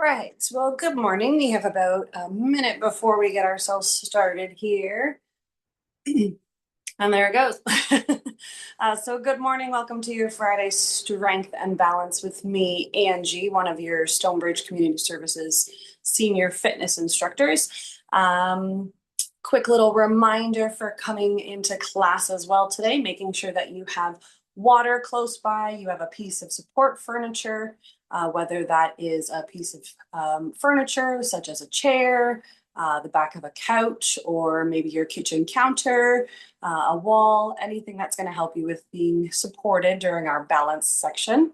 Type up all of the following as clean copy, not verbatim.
Right. Well, good morning. We have about a minute before we get ourselves started here. And there it goes. So good morning. Welcome to your Friday Strength and Balance with me, Angie, one of your Stonebridge Community Services senior fitness instructors. Quick little reminder for coming into class as well today, making sure that you have water close by, you have a piece of support furniture, whether that is a piece of furniture such as a chair, the back of a couch, or maybe your kitchen counter, a wall, anything that's going to help you with being supported during our balance section.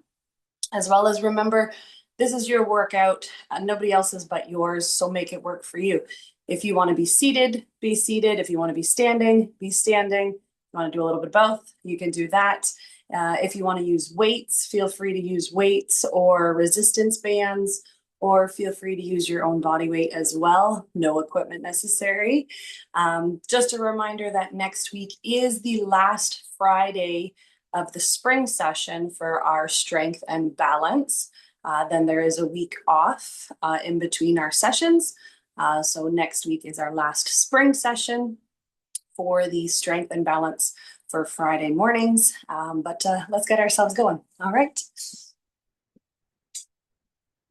As well as remember, this is your workout, nobody else's but yours, so make it work for you. If you want to be seated, be seated. If you want to be standing, be standing. If you want to do a little bit of both, you can do that. If you want to use weights, feel free to use weights or resistance bands, or feel free to use your own body weight as well. No equipment necessary. Just a reminder that next week is the last Friday of the spring session for our strength and balance. Then there is a week off in between our sessions. So next week is our last spring session for the strength and balance for Friday mornings. But let's get ourselves going. All right.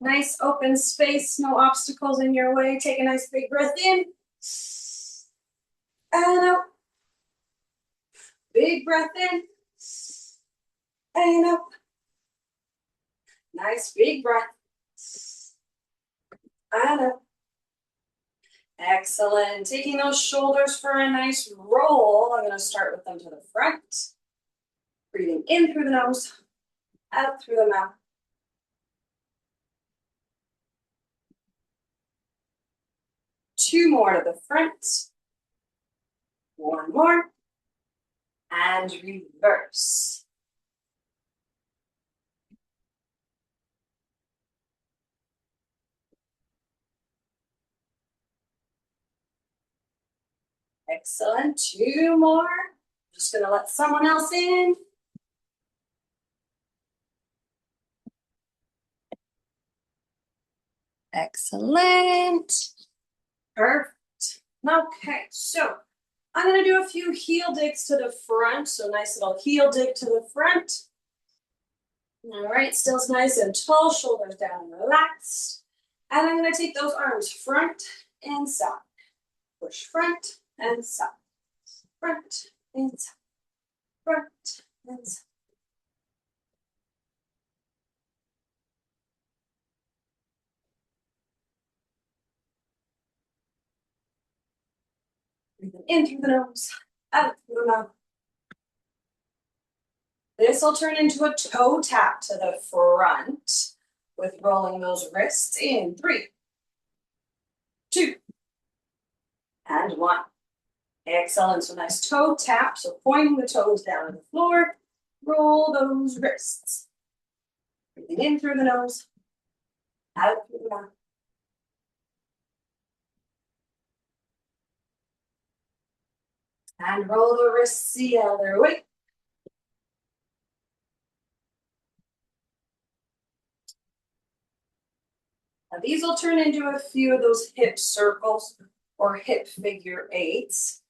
Nice open space, no obstacles in your way. Take a nice big breath in and out. Big breath in and out. Nice big breath and out. Excellent. Taking those shoulders for a nice roll. I'm going to start with them to the front. Breathing in through the nose, out through the mouth. Two more to the front. One more. And reverse. Excellent. Two more. Just going to let someone else in. Excellent. Perfect. Okay, so I'm going to do a few heel digs to the front. So nice little heel dig to the front. All right, still nice and tall, shoulders down and relaxed. And I'm going to take those arms front and side. Push front and side. Front and side. Front and side. Breathing in through the nose, out through the mouth. This will turn into a toe tap to the front with rolling those wrists in 3, 2, and 1. Excellent. So nice toe tap. So pointing the toes down to the floor. Roll those wrists. Breathing in through the nose, out through the mouth. And roll the wrists the other way. Now these will turn into a few of those hip circles or hip figure eights.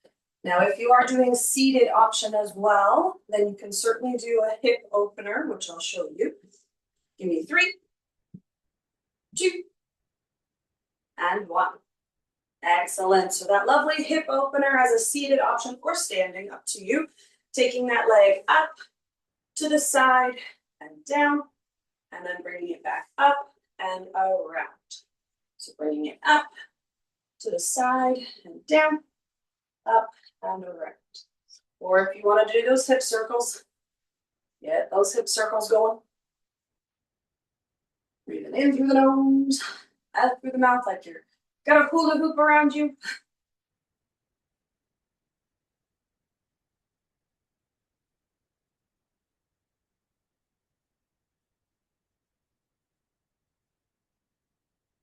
Now, if you are doing seated option as well, then you can certainly do a hip opener, which I'll show you. Give me 3, 2, and 1. Excellent. So that lovely hip opener as a seated option or standing, up to you. Taking that leg up to the side and down, and then bringing it back up and around. So bringing it up to the side and down, up and around. Or if you want to do those hip circles, get those hip circles going. Breathing in through the nose, out through the mouth like you're got a hula hoop around you.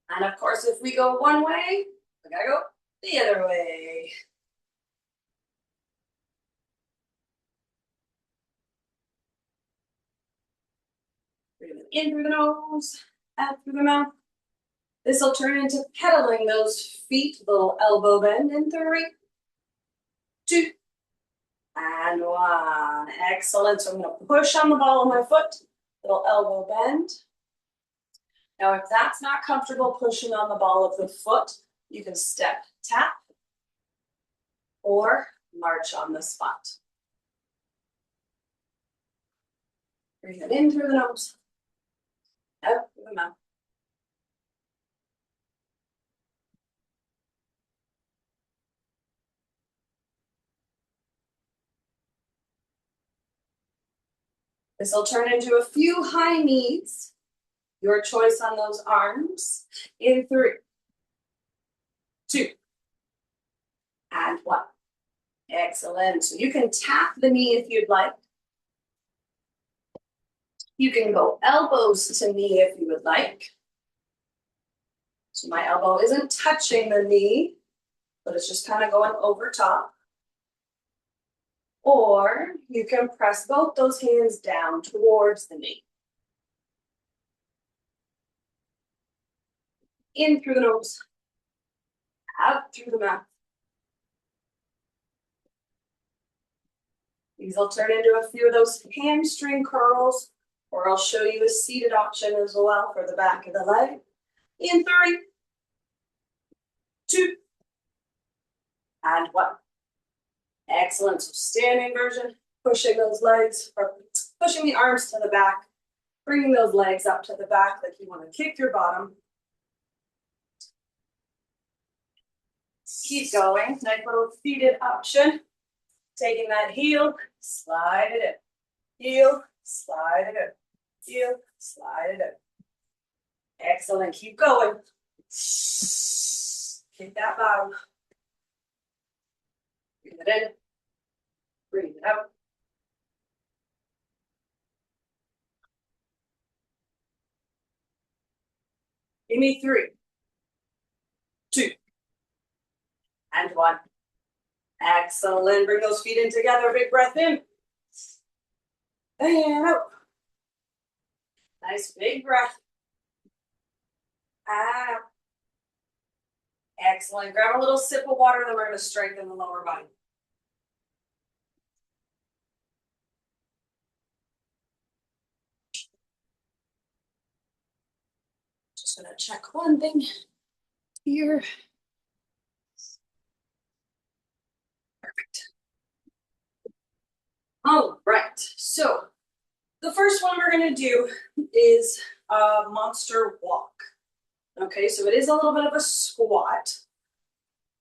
And of course, if we go one way, we gotta go the other way. Breathing in through the nose, out through the mouth. This will turn into pedaling those feet, little elbow bend in 3, 2, and 1. Excellent. So I'm going to push on the ball of my foot, little elbow bend. Now, if that's not comfortable pushing on the ball of the foot, you can step, tap, or march on the spot. Breathe it in through the nose, out through the mouth. This will turn into a few high knees. Your choice on those arms. In 3, 2, and 1. Excellent. So you can tap the knee if you'd like. You can go elbows to knee if you would like. So my elbow isn't touching the knee, but it's just kind of going over top. Or you can press both those hands down towards the knee. In through the nose, out through the mouth. These will turn into a few of those hamstring curls, or I'll show you a seated option as well for the back of the leg. In 3, 2, and 1. Excellent. So standing version, pushing those legs, or pushing the arms to the back, bringing those legs up to the back like you want to kick your bottom. Keep going. Nice little seated option. Taking that heel, slide it in. Heel, slide it in. Heel, slide it in. Excellent. Keep going. Kick that bottom. Breathe it in. Breathe it out. Give me 3, 2, and 1. Excellent. Bring those feet in together. Big breath in. And out. Nice big breath. Out. Excellent. Grab a little sip of water, then we're going to strengthen the lower body. Just going to check one thing here. Perfect. All right. So the first one we're going to do is a monster walk. Okay, so it is a little bit of a squat.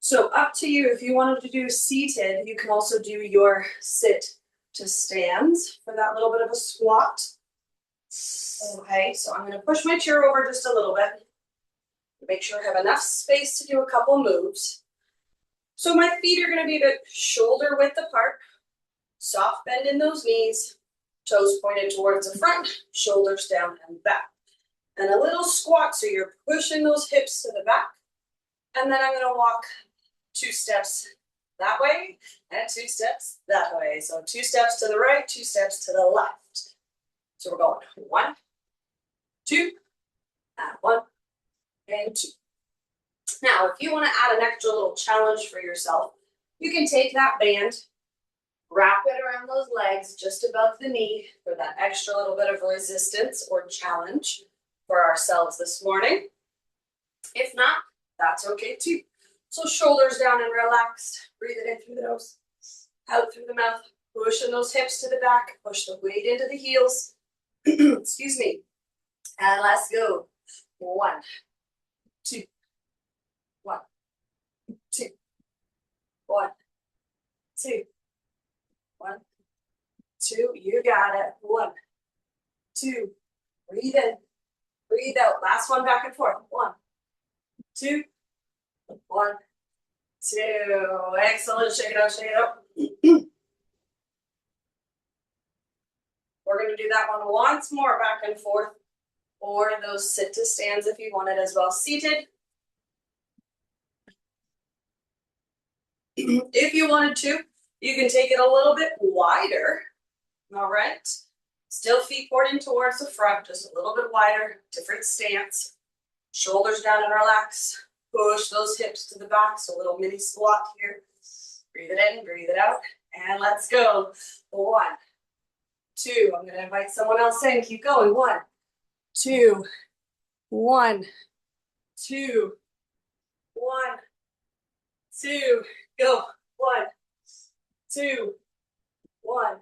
So up to you. If you wanted to do seated, you can also do your sit to stands for that little bit of a squat. Okay, so I'm going to push my chair over just a little bit. Make sure I have enough space to do a couple moves. So my feet are going to be about shoulder width apart. Soft bend in those knees. Toes pointed towards the front, shoulders down and back. And a little squat, so you're pushing those hips to the back. And then I'm going to walk 2 steps that way and 2 steps that way. So 2 steps to the right, 2 steps to the left. So we're going 1, 2, and 1, and 2. Now, if you want to add an extra little challenge for yourself, you can take that band, wrap it around those legs just above the knee for that extra little bit of resistance or challenge for ourselves this morning. If not, that's okay too. So shoulders down and relaxed. Breathe it in through the nose, out through the mouth. Pushing those hips to the back. Push the weight into the heels. Excuse me. And let's go. 1, 2, 1, 2, 1, 2, 1, 2. You got it. 1, 2. Breathe in. Breathe out. Last one, back and forth. 1, 2, 1, 2. Excellent. Shake it out. Shake it out. We're going to do that one once more, back and forth, or those sit to stands if you want it as well. Seated. If you wanted to, you can take it a little bit wider. All right. Still feet pointing towards the front, just a little bit wider, different stance. Shoulders down and relax. Push those hips to the back, so a little mini squat here. Breathe it in, breathe it out, and let's go. 1, 2, I'm gonna invite someone else in, keep going. 1, 2, 1, 2, 1, 2, go. 1, 2, 1,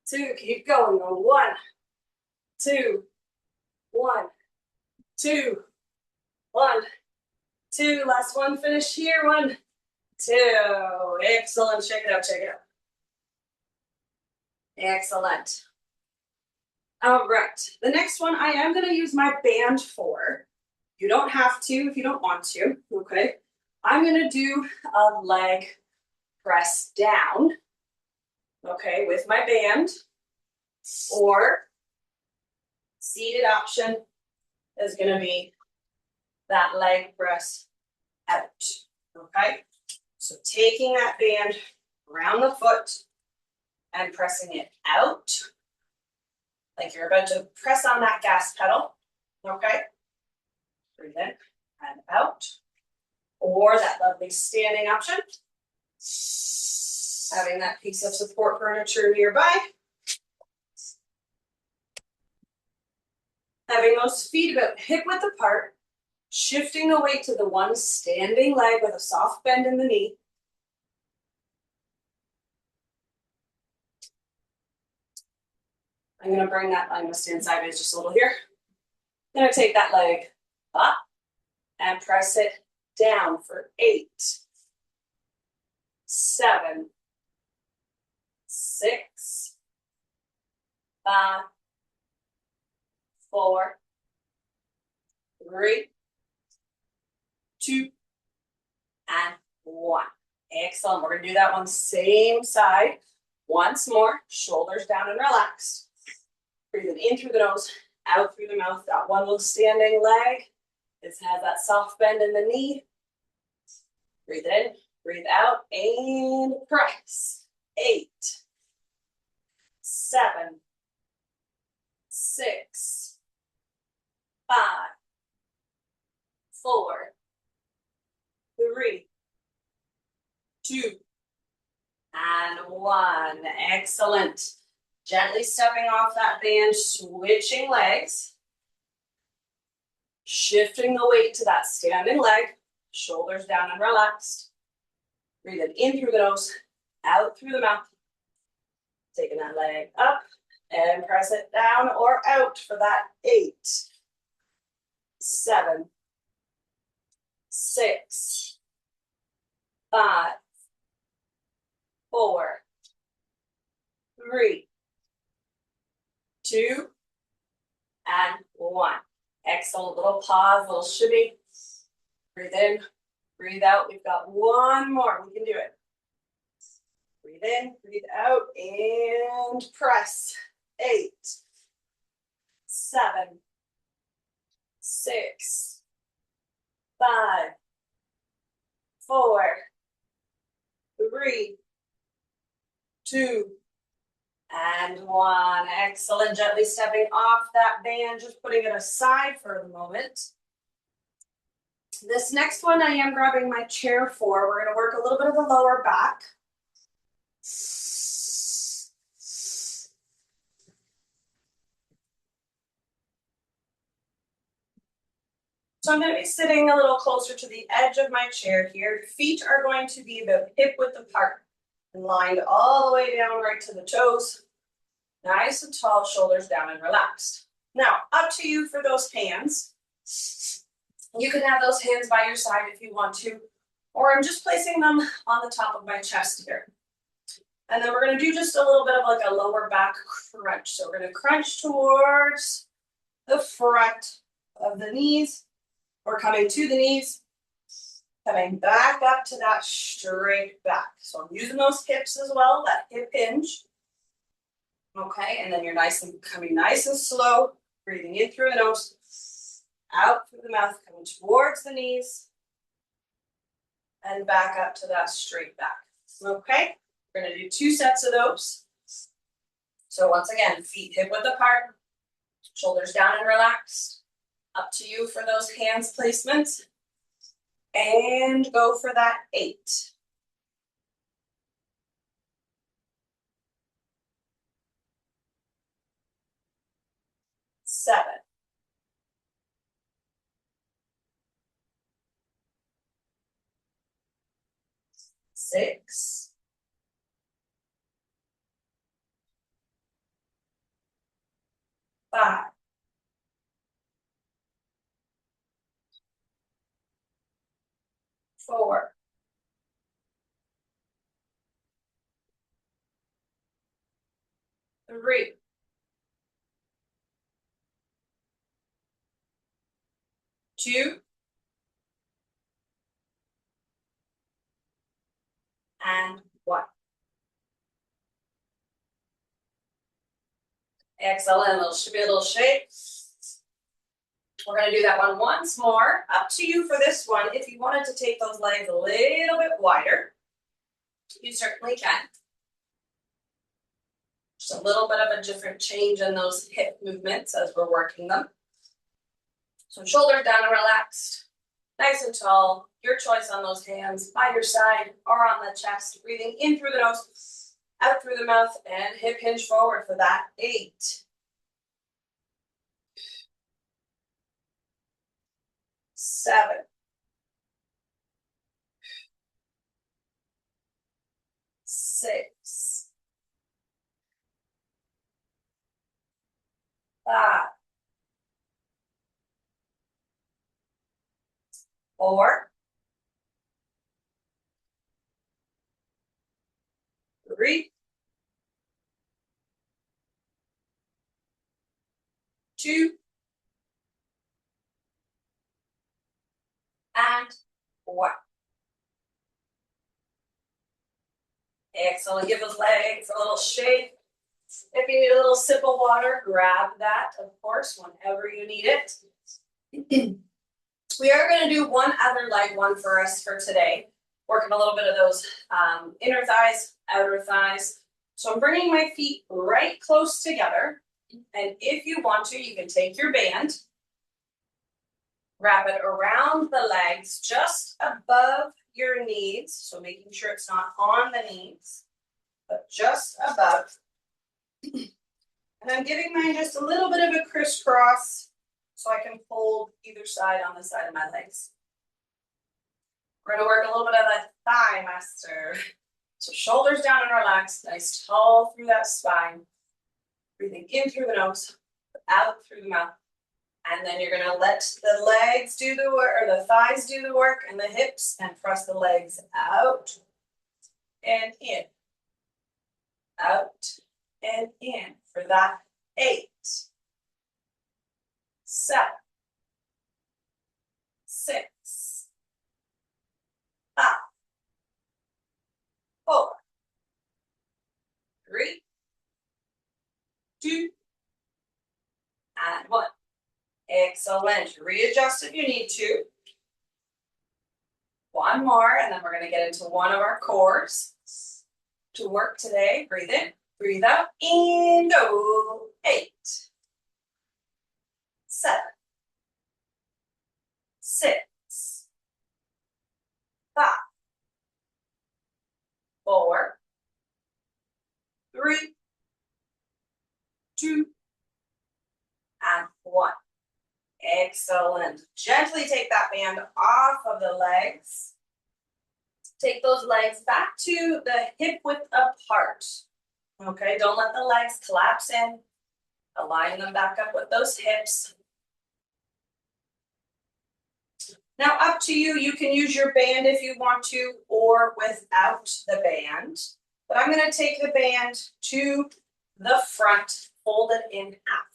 2, keep going. 1, 2, 1, 2, 1, 2, last one, finish here. 1, 2, excellent, shake it out, shake it out. Excellent. All right, the next one I am gonna use my band for. You don't have to if you don't want to, okay? I'm gonna do a leg press down, okay, with my band, or seated option is gonna be that leg press out, okay? So taking that band around the foot and pressing it out, like you're about to press on that gas pedal, okay? Breathe in and out. Or that lovely standing option, having that piece of support furniture nearby. Having those feet about hip width apart, shifting the weight to the one standing leg with a soft bend in the knee. I'm gonna bring that, I'm gonna stand sideways just a little here. I'm gonna take that leg up and press it down for 8, 7, 6, 5, 4, 3, 2, and 1. Excellent. We're gonna do that one same side. Once more, shoulders down and relaxed. Breathing in through the nose, out through the mouth. That one little standing leg. This has that soft bend in the knee. Breathe in, breathe out, and press. 8, 7, 6, 5, 4, 3, 2, and 1. Excellent. Gently stepping off that band, switching legs. Shifting the weight to that standing leg. Shoulders down and relaxed. Breathing in through the nose, out through the mouth. Taking that leg up and press it down or out for that 8, 7, 6, 5, 4, 3, 2, and 1. Excellent. Little pause, little shimmy. Breathe in, breathe out. We've got one more. We can do it. Breathe in, breathe out, and press. 8, 7, 6, 5, 4, 3, 2, and 1. Excellent. Gently stepping off that band, just putting it aside for the moment. This next one I am grabbing my chair for. We're going to work a little bit of the lower back. So I'm going to be sitting a little closer to the edge of my chair here. Feet are going to be about hip width apart and lined all the way down right to the toes. Nice and tall, shoulders down and relaxed. Now, up to you for those hands. You can have those hands by your side if you want to, or I'm just placing them on the top of my chest here. And then we're going to do just a little bit of like a lower back crunch. So we're going to crunch towards the front of the knees. We're coming to the knees, coming back up to that straight back. So I'm using those hips as well, that hip hinge. Okay, and then you're coming nice and slow, breathing in through the nose, out through the mouth, coming towards the knees, and back up to that straight back. Okay, we're going to do 2 sets of those. So once again, feet hip width apart, shoulders down and relaxed. Up to you for those hands placements. And go for that 8. 7. 6. 5. 4. 3. 2. And 1. Excellent. Little shake. We're going to do that one once more. Up to you for this one. If you wanted to take those legs a little bit wider, you certainly can. Just a little bit of a different change in those hip movements as we're working them. So shoulders down and relaxed. Nice and tall. Your choice on those hands by your side or on the chest. Breathing in through the nose, out through the mouth, and hip hinge forward for that 8. 7. 6. 5. 4. 3. 2. And 1. Excellent. Give those legs a little shake. If you need a little sip of water, grab that, of course, whenever you need it. We are going to do one other leg one for us for today. Working a little bit of those inner thighs, outer thighs. So I'm bringing my feet right close together. And if you want to, you can take your band, wrap it around the legs just above your knees. So making sure it's not on the knees, but just above. And I'm giving mine just a little bit of a crisscross so I can fold either side on the side of my legs. We're going to work a little bit of that thigh master. So shoulders down and relaxed, nice tall through that spine. Breathing in through the nose, out through the mouth. And then you're going to let the legs do the work, or the thighs do the work, and the hips, and press the legs out and in. Out and in for that 8. 7. 6. 5. 4. 3. 2. And 1. Excellent. Readjust if you need to. One more, and then we're going to get into one of our cores to work today. Breathe in, breathe out, and go. 8. 7. 6. 5. 4. 3. 2. And 1. Excellent. Gently take that band off of the legs. Take those legs back to the hip width apart. Okay, don't let the legs collapse in. Align them back up with those hips. Now up to you, you can use your band if you want to or without the band. But I'm going to take the band to the front, fold it in half.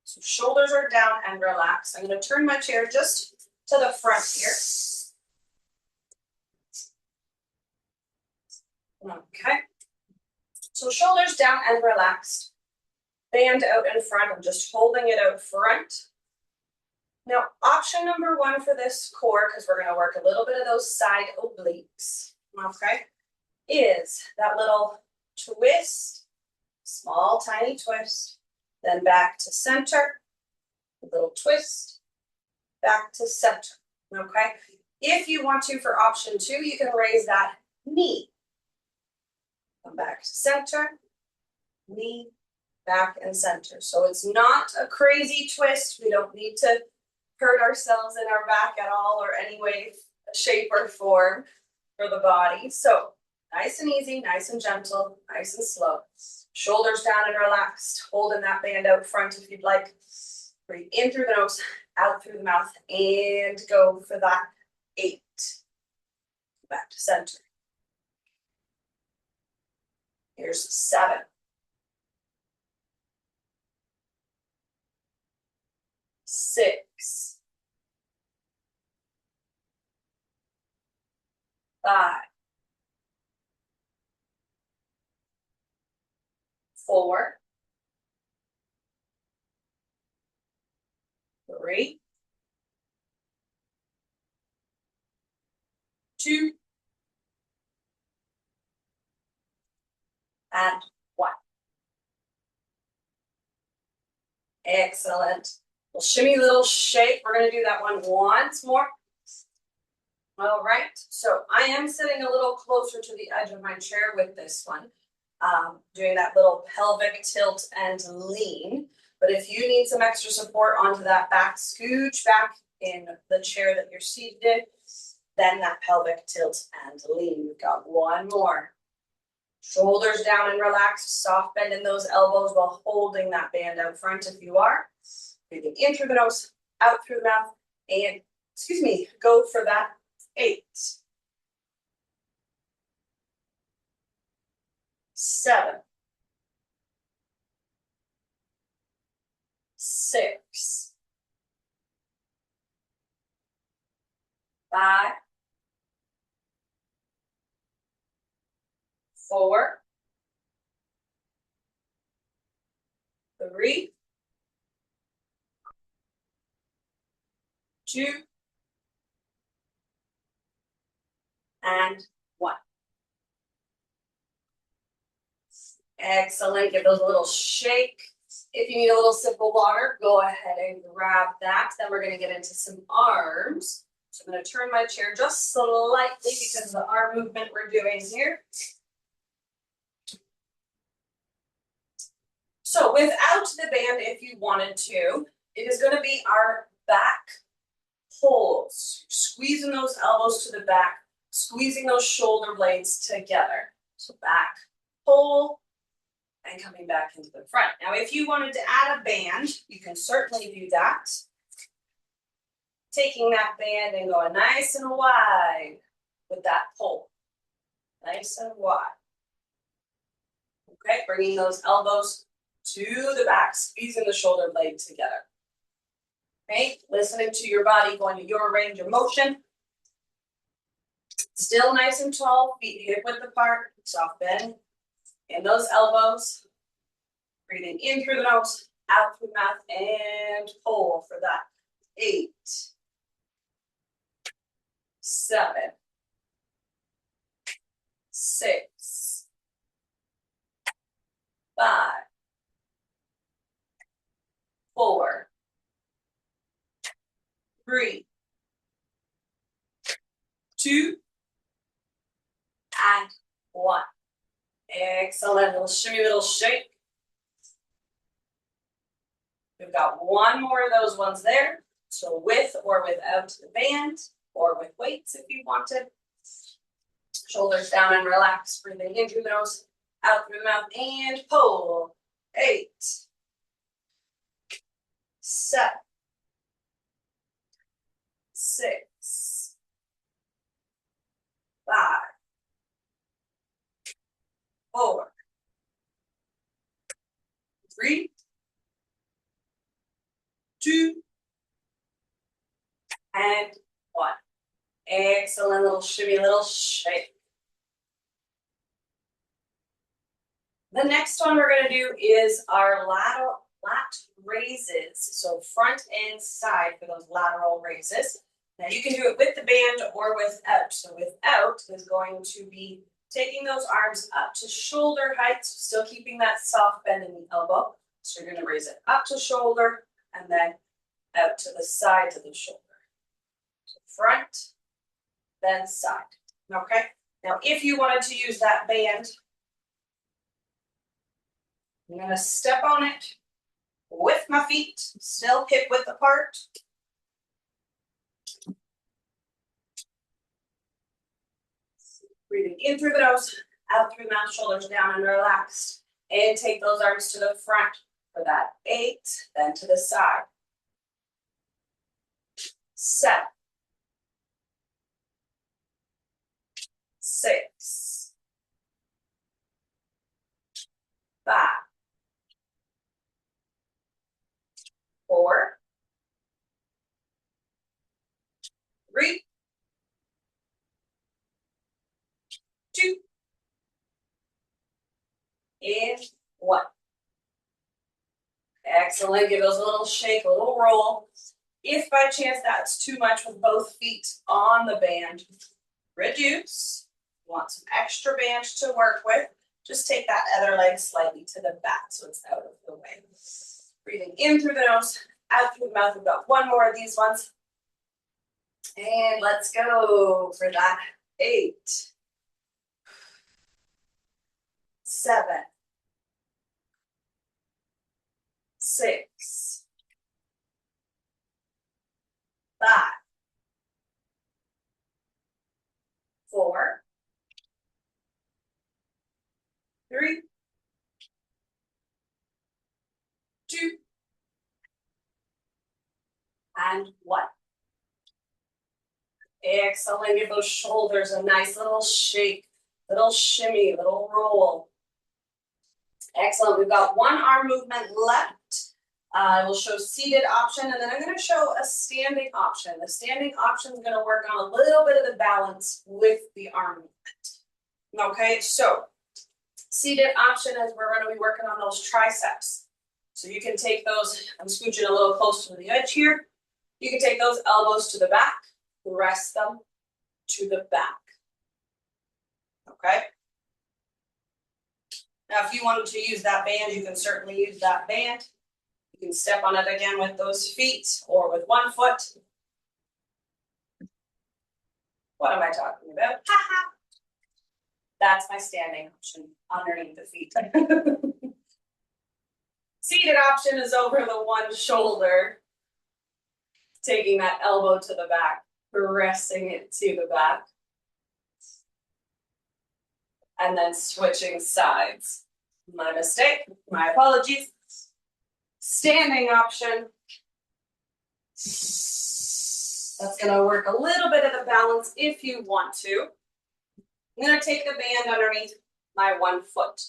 So shoulders are down and relaxed. I'm going to turn my chair just to the front here. Okay. So shoulders down and relaxed. Band out in front. I'm just holding it out front. Now, option number 1 for this core, because we're going to work a little bit of those side obliques, okay, is that little twist, small, tiny twist, then back to center, a little twist, back to center, okay? If you want to, for option 2, you can raise that knee. Come back to center, knee, back and center. So it's not a crazy twist. We don't need to hurt ourselves in our back at all or any way, shape or form for the body. So nice and easy, nice and gentle, nice and slow. Shoulders down and relaxed, holding that band out front if you'd like. Breathe in through the nose, out through the mouth, and go for that 8. Back to center. Here's 7. 6. 5. 4. 3. 2. And 1. Excellent. Well, shimmy little shake. We're going to do that one once more. All right. So I am sitting a little closer to the edge of my chair with this one. Doing that little pelvic tilt and lean. But if you need some extra support onto that back, scooch back in the chair that you're seated in, then that pelvic tilt and lean. We've got one more. Shoulders down and relaxed, soft bend in those elbows while holding that band out front if you are. Breathing in through the nose, out through the mouth, and, go for that 8. 7. 6. 5. 4. 3. 2. And 1. Excellent. Give those a little shake. If you need a little sip of water, go ahead and grab that. Then we're going to get into some arms. So I'm going to turn my chair just slightly because of the arm movement we're doing here. So without the band, if you wanted to, it is going to be our back pulls. Squeezing those elbows to the back, squeezing those shoulder blades together. So back pull and coming back into the front. Now, if you wanted to add a band, you can certainly do that. Taking that band and going nice and wide with that pull. Nice and wide. Okay, bringing those elbows to the back, squeezing the shoulder blade together. Okay, listening to your body, going to your range of motion. Still nice and tall, feet hip width apart, soft bend in those elbows. Breathing in through the nose, out through the mouth, and pull for that. 8. 7. 6. 5. 4. 3. 2. And 1. Excellent. Little shimmy, little shake. We've got one more of those ones there. So with or without the band, or with weights if you wanted. Shoulders down and relax. Breathing in through the nose, out through the mouth, and pull. 8. 7. 6. 5. 4. 3. 2. And 1. Excellent. Little shimmy, little shake. The next one we're going to do is our lat raises. So front and side for those lateral raises. Now you can do it with the band or without. So without is going to be taking those arms up to shoulder height, still keeping that soft bend in the elbow. So you're going to raise it up to shoulder and then out to the sides of the shoulder. front, then side. Okay? Now, if you wanted to use that band, I'm going to step on it with my feet, still hip width apart. Breathing in through the nose, out through the mouth, shoulders down and relaxed. And take those arms to the front for that 8, then to the side. 7, 6, 5, 4, 3, 2, and 1. Excellent. Give those a little shake, a little roll. If by chance that's too much with both feet on the band, reduce. Want some extra band to work with, just take that other leg slightly to the back so it's out of the way. Breathing in through the nose, out through the mouth. We've got one more of these ones. And let's go for that. 8, 7, 6, 5, 4, 3, 2, and 1. Excellent. Give those shoulders a nice little shake, little shimmy, little roll. Excellent. We've got one arm movement left. We'll show seated option, and then I'm going to show a standing option. The standing option is going to work on a little bit of the balance with the arm movement. Okay, so seated option is we're going to be working on those triceps. So you can take those, I'm scooching a little close to the edge here. You can take those elbows to the back, rest them to the back. Okay. Now, if you wanted to use that band, you can certainly use that band. You can step on it again with those feet or with one foot. What am I talking about? That's my standing option underneath the feet. Seated option is over the one shoulder, taking that elbow to the back, pressing it to the back, and then switching sides. My mistake, my apologies. Standing option. That's going to work a little bit of the balance if you want to. I'm going to take the band underneath my one foot.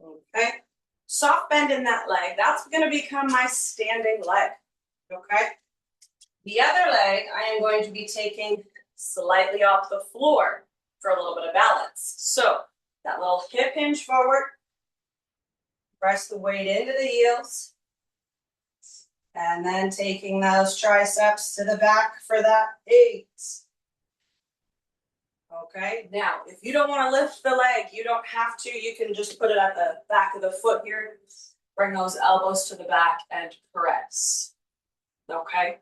Okay. Soft bend in that leg. That's going to become my standing leg. Okay. The other leg I am going to be taking slightly off the floor for a little bit of balance. So that little hip hinge forward. Press the weight into the heels. And then taking those triceps to the back for that 8. Okay, now if you don't want to lift the leg, you don't have to. You can just put it at the back of the foot here. Bring those elbows to the back and press. Okay,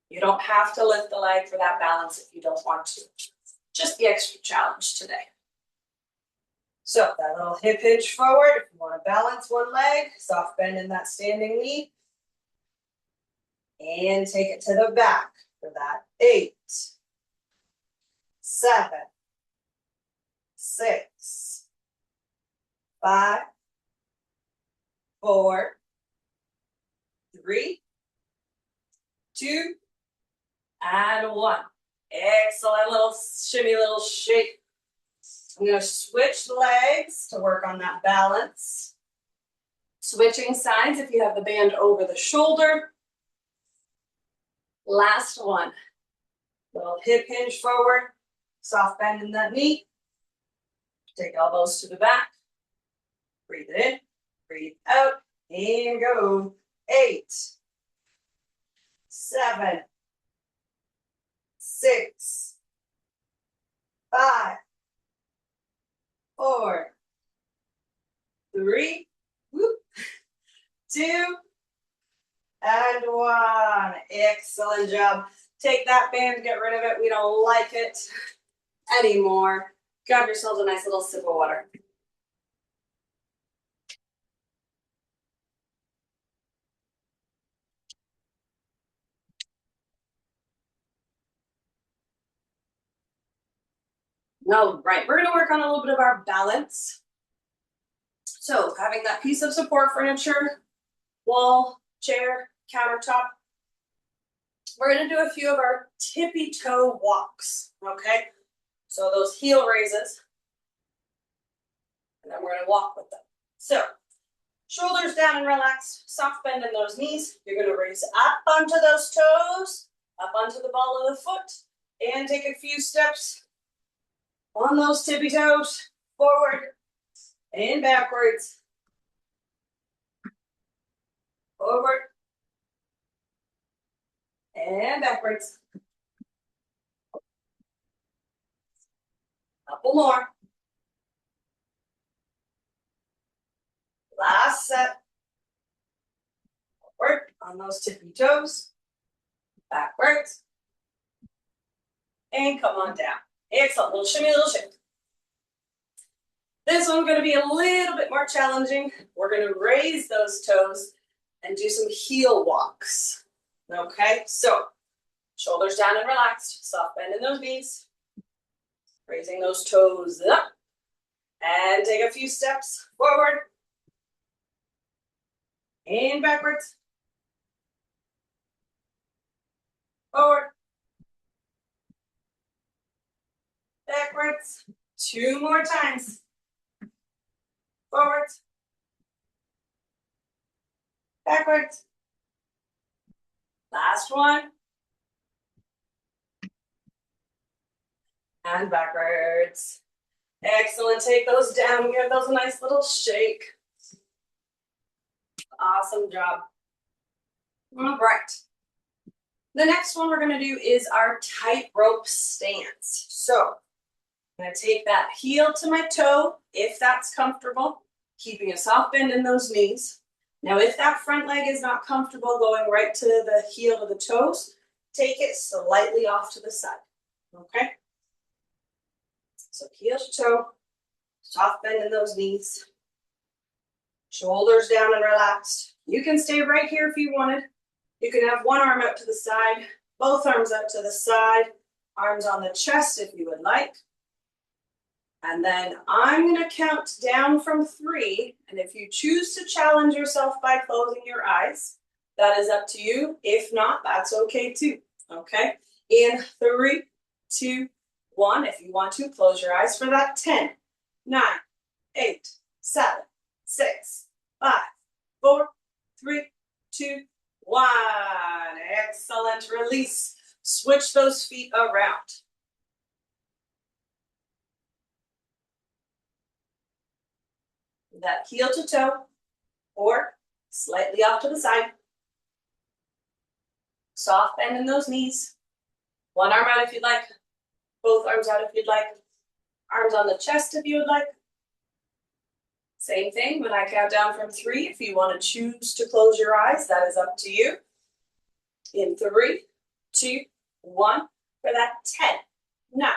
you don't have to lift the leg for that balance if you don't want to. Just the extra challenge today. So that little hip hinge forward. If you want to balance one leg, soft bend in that standing knee. And take it to the back for that 8, 7, 6, 5, 4, 3, 2, and 1. Excellent little shimmy, little shake. I'm going to switch legs to work on that balance. Switching sides if you have the band over the shoulder. Last one. Little hip hinge forward, soft bend in that knee. Take elbows to the back. Breathe it in, breathe out, and go. 8, 7, 6, 5, 4, 3, 2, And one. Excellent job. Take that band, get rid of it. We don't like it anymore. Grab yourselves a nice little sip of water. All right, we're gonna work on a little bit of our balance. So having that piece of support furniture, wall, chair, countertop. We're gonna do a few of our tippy toe walks, okay? So those heel raises, and then we're gonna walk with them. So shoulders down and relaxed, soft bend in those knees. You're gonna raise up onto those toes, up onto the ball of the foot, and take a few steps on those tippy toes, forward and backwards. Forward and backwards. Couple more. Last set. Forward on those tippy toes. Backwards. And come on down. Excellent. Little shimmy, little shake. This one's going to be a little bit more challenging. We're going to raise those toes and do some heel walks. Okay, so shoulders down and relaxed. Soft bend in those knees. Raising those toes up. And take a few steps forward. And backwards. Forward. Backwards. Two more times. Forwards. Backwards. Last one. And backwards. Excellent. Take those down. Give those a nice little shake. Awesome job. All right. The next one we're going to do is our tightrope stance. So I'm going to take that heel to my toe, if that's comfortable, keeping a soft bend in those knees. Now, if that front leg is not comfortable going right to the heel of the toes, take it slightly off to the side, okay? So heel to toe, soft bend in those knees, shoulders down and relaxed. You can stay right here if you wanted. You can have one arm out to the side, both arms out to the side, arms on the chest if you would like. And then I'm going to count down from 3. And if you choose to challenge yourself by closing your eyes, that is up to you. If not, that's okay too. Okay? In 3, 2, 1. If you want to, close your eyes for that. 10, 9, 8, 7, 6, 5, 4, 3, 2, 1. Excellent. Release. Switch those feet around. That heel to toe or slightly off to the side. Soft bend in those knees. One arm out if you'd like. Both arms out if you'd like. Arms on the chest if you would like. Same thing when I count down from 3. If you want to choose to close your eyes, that is up to you. In 3, 2, 1. For that 10, 9,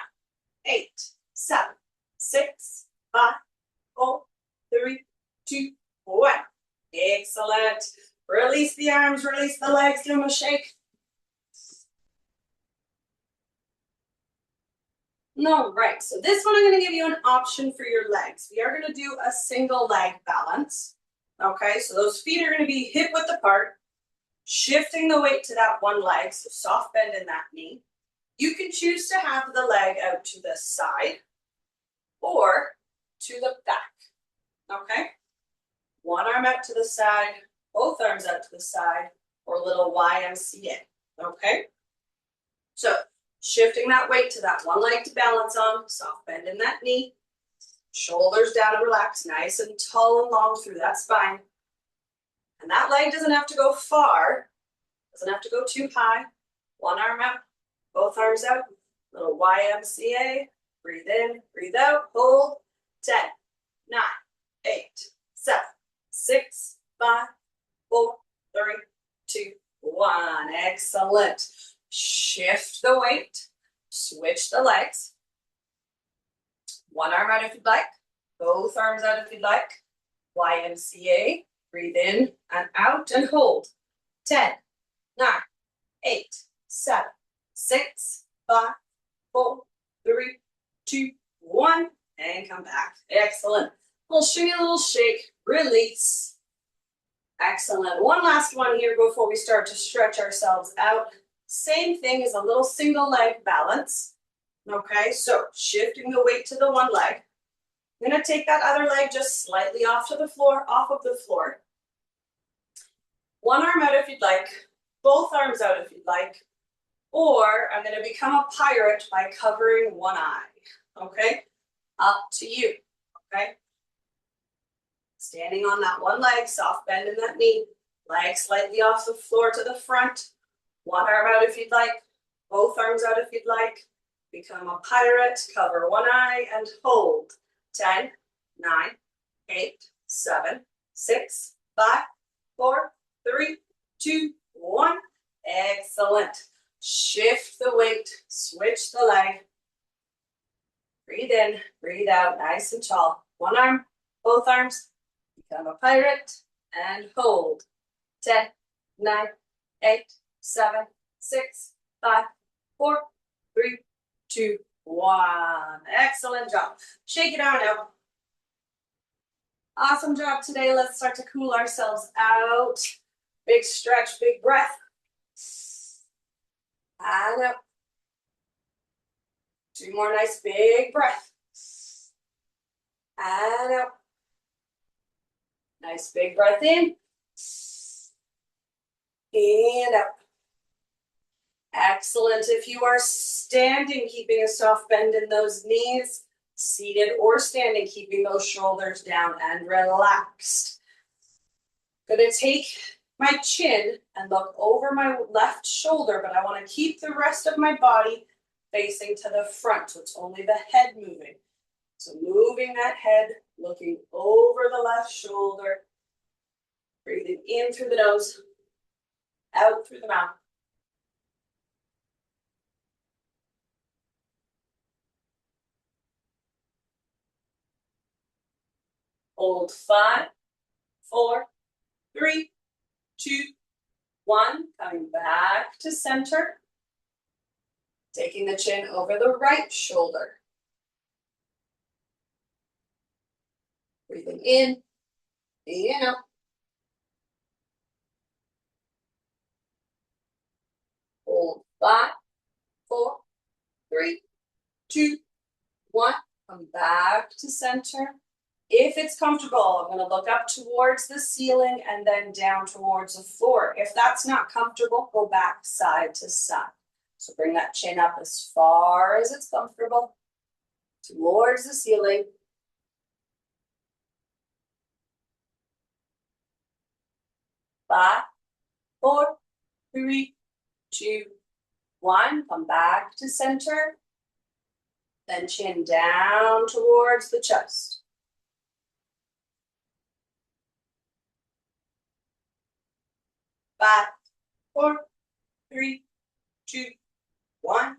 8, 7, 6, 5, 4, 3, 2, 1. Excellent. Release the arms, release the legs, give them a shake. All right, so this one I'm going to give you an option for your legs. We are going to do a single leg balance. Okay, so those feet are going to be hip width apart, shifting the weight to that one leg, so soft bend in that knee. You can choose to have the leg out to the side or to the back. Okay, one arm out to the side, both arms out to the side, or a little YMCA, okay? So, shifting that weight to that one leg to balance on, soft bend in that knee, shoulders down and relax, nice and tall and long through that spine. And that leg doesn't have to go far, doesn't have to go too high. One arm out, both arms out, little YMCA, breathe in, breathe out, hold, 10, 9, 8, 7, 6, 5, 4, 3, 2, 1. Excellent. Shift the weight. Switch the legs. One arm out if you'd like. Both arms out if you'd like. YMCA. Breathe in and out and hold. 10, 9, 8, 7, 6, 5, 4, 3, 2, 1. And come back. Excellent. Little shimmy, little shake. Release. Excellent. One last one here before we start to stretch ourselves out. Same thing as a little single leg balance. Okay, so shifting the weight to the one leg. I'm going to take that other leg just slightly off of the floor. One arm out if you'd like, both arms out if you'd like, or I'm going to become a pirate by covering one eye. Okay, up to you. Okay, standing on that one leg, soft bend in that knee, leg slightly off the floor to the front. One arm out if you'd like, both arms out if you'd like. Become a pirate, cover one eye and hold. 10, 9, 8, 7, 6, 5, 4, 3, 2, 1. Excellent. Shift the weight, switch the leg. Breathe in, breathe out, nice and tall. One arm, both arms. Become a pirate and hold. 10, 9, 8, 7, 6, 5, 4, 3, 2, 1. Excellent job. Shake it out now. Awesome job today. Let's start to cool ourselves out. Big stretch, big breath. And up. 2 more nice big breath. And up. Nice big breath in. And up. Excellent. If you are standing, keeping a soft bend in those knees, seated or standing, keeping those shoulders down and relaxed. Gonna take my chin and look over my left shoulder, but I want to keep the rest of my body facing to the front, so it's only the head moving. So moving that head, looking over the left shoulder, breathing in through the nose, out through the mouth. Hold 5, 4, 3, 2, 1. Coming back to center. Taking the chin over the right shoulder. Breathing in and out. Hold 5, 4, 3, 2, 1. Come back to center. If it's comfortable, I'm going to look up towards the ceiling and then down towards the floor. If that's not comfortable, go back side to side. So bring that chin up as far as it's comfortable towards the ceiling. 5, 4, 3, 2, 1. Come back to center. Then chin down towards the chest. Five, 4, 3, 2, 1.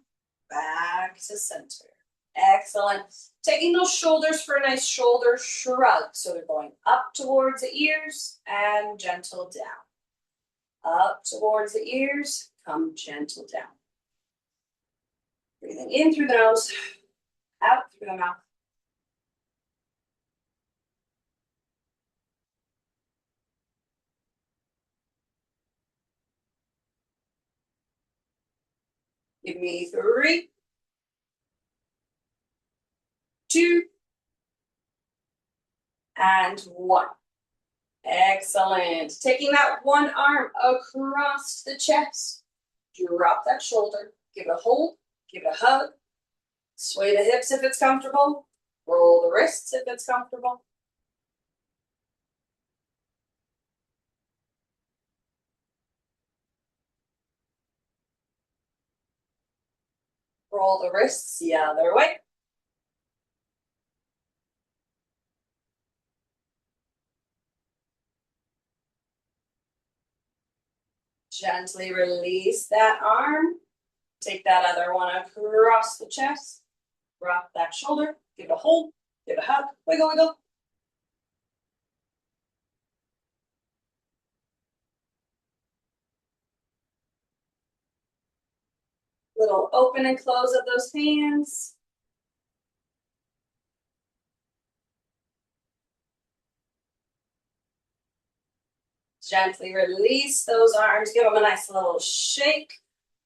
Back to center. Excellent. Taking those shoulders for a nice shoulder shrug. So they're going up towards the ears and gentle down. Up towards the ears, come gentle down. Breathing in through the nose, out through the mouth. Give me 3, 2, and 1. Excellent. Taking that one arm across the chest. Drop that shoulder. Give it a hold. Give it a hug. Sway the hips if it's comfortable. Roll the wrists if it's comfortable. Roll the wrists the other way. Gently release that arm. Take that other one across the chest. Rock that shoulder. Give it a hold. Give it a hug. Wiggle, wiggle. Little open and close of those hands. Gently release those arms. Give them a nice little shake.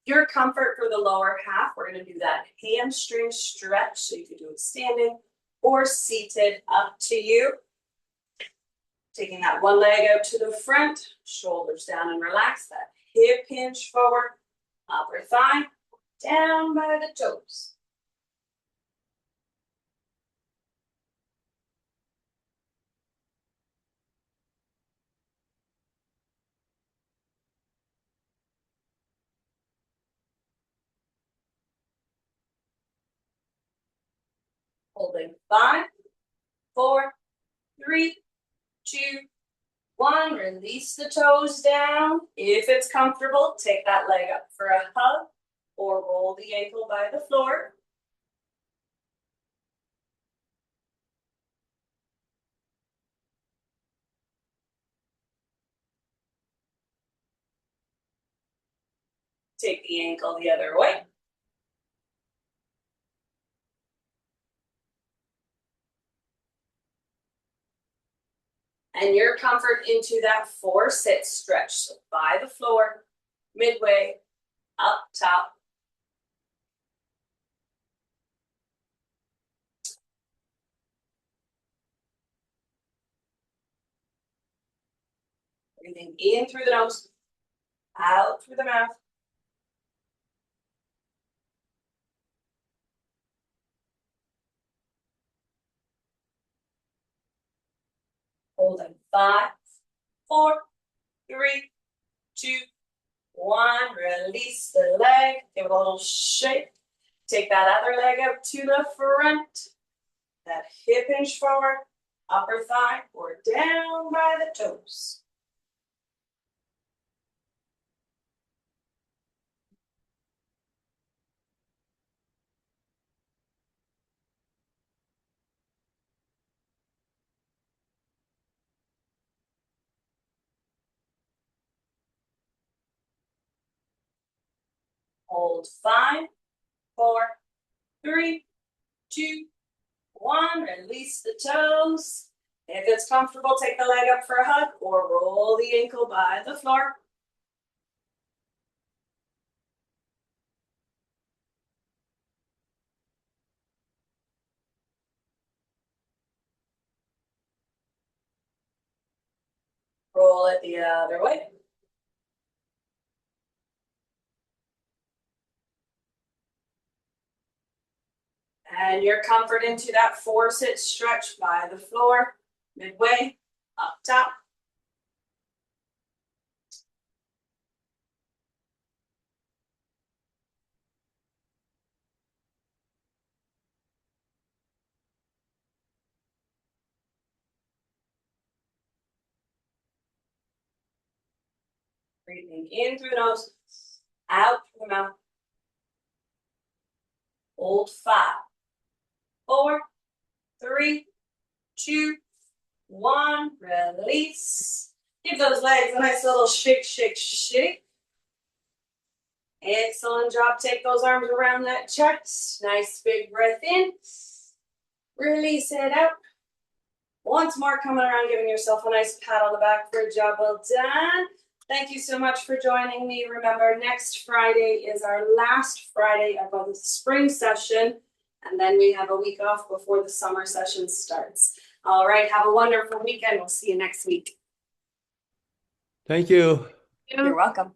Your comfort for the lower half, we're going to do that hamstring stretch. So you can do it standing or seated, up to you. Taking that one leg out to the front, shoulders down and relax. That hip hinge forward, upper thigh, down by the toes. Holding 5, 4, 3, 2, 1. Release the toes down. If it's comfortable, take that leg up for a hug or roll the ankle by the floor. Take the ankle the other way. And your comfort into that 4-sit stretch. So by the floor, midway, up top. Breathing in through the nose, out through the mouth. Holding 5, 4, 3, 2, 1. Release the leg. Give it a little shake. Take that other leg out to the front. That hip hinge forward, upper thigh, or down by the toes. Hold 5, 4, 3, 2, 1. Release the toes. If it's comfortable, take the leg up for a hug or roll the ankle by the floor. Roll it the other way. And your comfort into that 4-sit stretch by the floor, midway, up top. Breathing in through the nose, out through the mouth. Hold 5, 4, 3, 2, 1. Release. Give those legs a nice little shake, shake, shake. Excellent job. Take those arms around that chest. Nice big breath in. Release it out. Once more, coming around, giving yourself a nice pat on the back for a job well done. Thank you so much for joining me. Remember, next Friday is our last Friday of the spring session, and then we have a week off before the summer session starts. All right, have a wonderful weekend. We'll see you next week. Thank you. You're welcome.